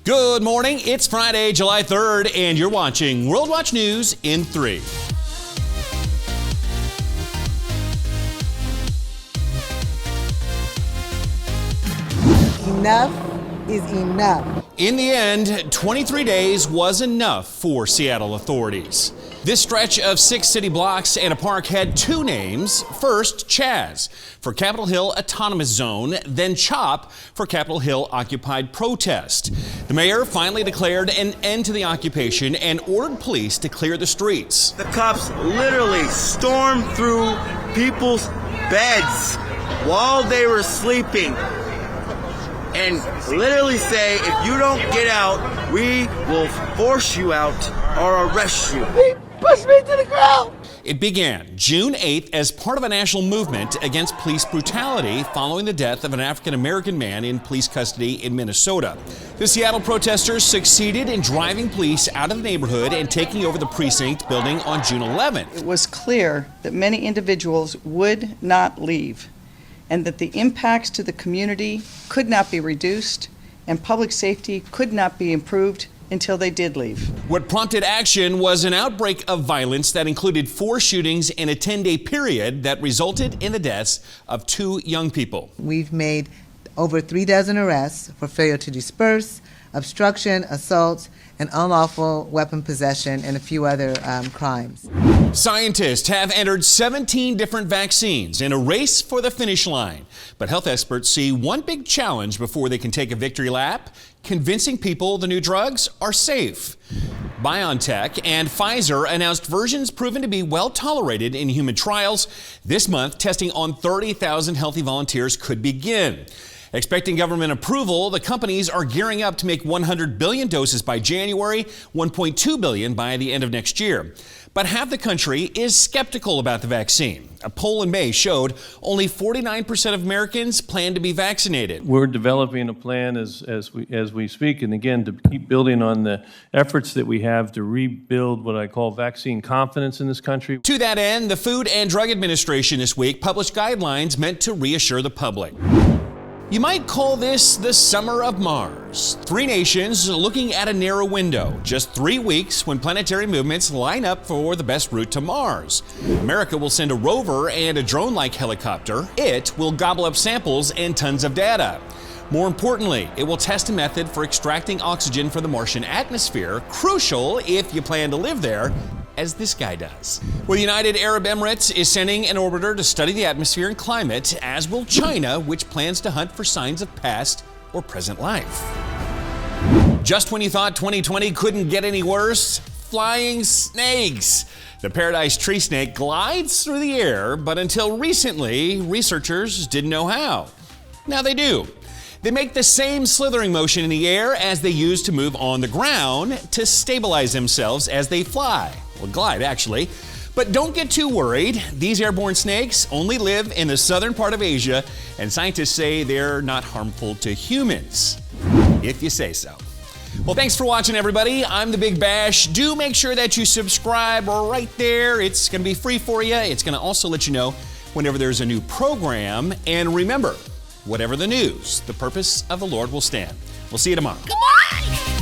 Good morning. It's Friday, July 3rd, and you're watching World Watch News in 3. Enough is enough. In the end, 23 days was enough for Seattle authorities. This stretch of 6 city blocks and a park had 2 names. First, CHAZ for Capitol Hill Autonomous Zone, then CHOP for Capitol Hill Occupied Protest. The mayor finally declared an end to the occupation and ordered police to clear the streets. The cops literally stormed through people's beds while they were sleeping and literally say, if you don't get out, we will force you out or arrest you. Push me to the ground! It began June 8th as part of a national movement against police brutality following the death of an African-American man in police custody in Minnesota. The Seattle protesters succeeded in driving police out of the neighborhood and taking over the precinct building on June 11th. It was clear that many individuals would not leave, and that the impacts to the community could not be reduced, and public safety could not be improved until they did leave. What prompted action was an outbreak of violence that included 4 shootings in a 10-day period that resulted in the deaths of 2 young people. We've made over 3 dozen arrests for failure to disperse, obstruction, assault, and unlawful weapon possession, and a few other crimes. Scientists have entered 17 different vaccines in a race for the finish line. But health experts see one big challenge before they can take a victory lap: convincing people the new drugs are safe. BioNTech and Pfizer announced versions proven to be well tolerated in human trials. This month, testing on 30,000 healthy volunteers could begin. Expecting government approval, the companies are gearing up to make 100 billion doses by January, 1.2 billion by the end of next year. But half the country is skeptical about the vaccine. A poll in May showed only 49% of Americans plan to be vaccinated. We're developing a plan as we speak, and again, to keep building on the efforts that we have to rebuild what I call vaccine confidence in this country. To that end, the Food and Drug Administration this week published guidelines meant to reassure the public. You might call this the summer of Mars. 3 nations looking at a narrow window. Just 3 weeks when planetary movements line up for the best route to Mars. America will send a rover and a drone-like helicopter. It will gobble up samples and tons of data. More importantly, it will test a method for extracting oxygen from the Martian atmosphere, crucial if you plan to live there, as this guy does. Well, the United Arab Emirates is sending an orbiter to study the atmosphere and climate, as will China, which plans to hunt for signs of past or present life. Just when you thought 2020 couldn't get any worse, flying snakes. The paradise tree snake glides through the air, but until recently, researchers didn't know how. Now they do. They make the same slithering motion in the air as they use to move on the ground to stabilize themselves as they fly. Well, glide, actually. But don't get too worried. These airborne snakes only live in the southern part of Asia, and scientists say they're not harmful to humans, if you say so. Well, thanks for watching, everybody. I'm the Big Bash. Do make sure that you subscribe right there. It's going to be free for you. It's going to also let you know whenever there's a new program. And remember, whatever the news, the purpose of the Lord will stand. We'll see you tomorrow. Come on!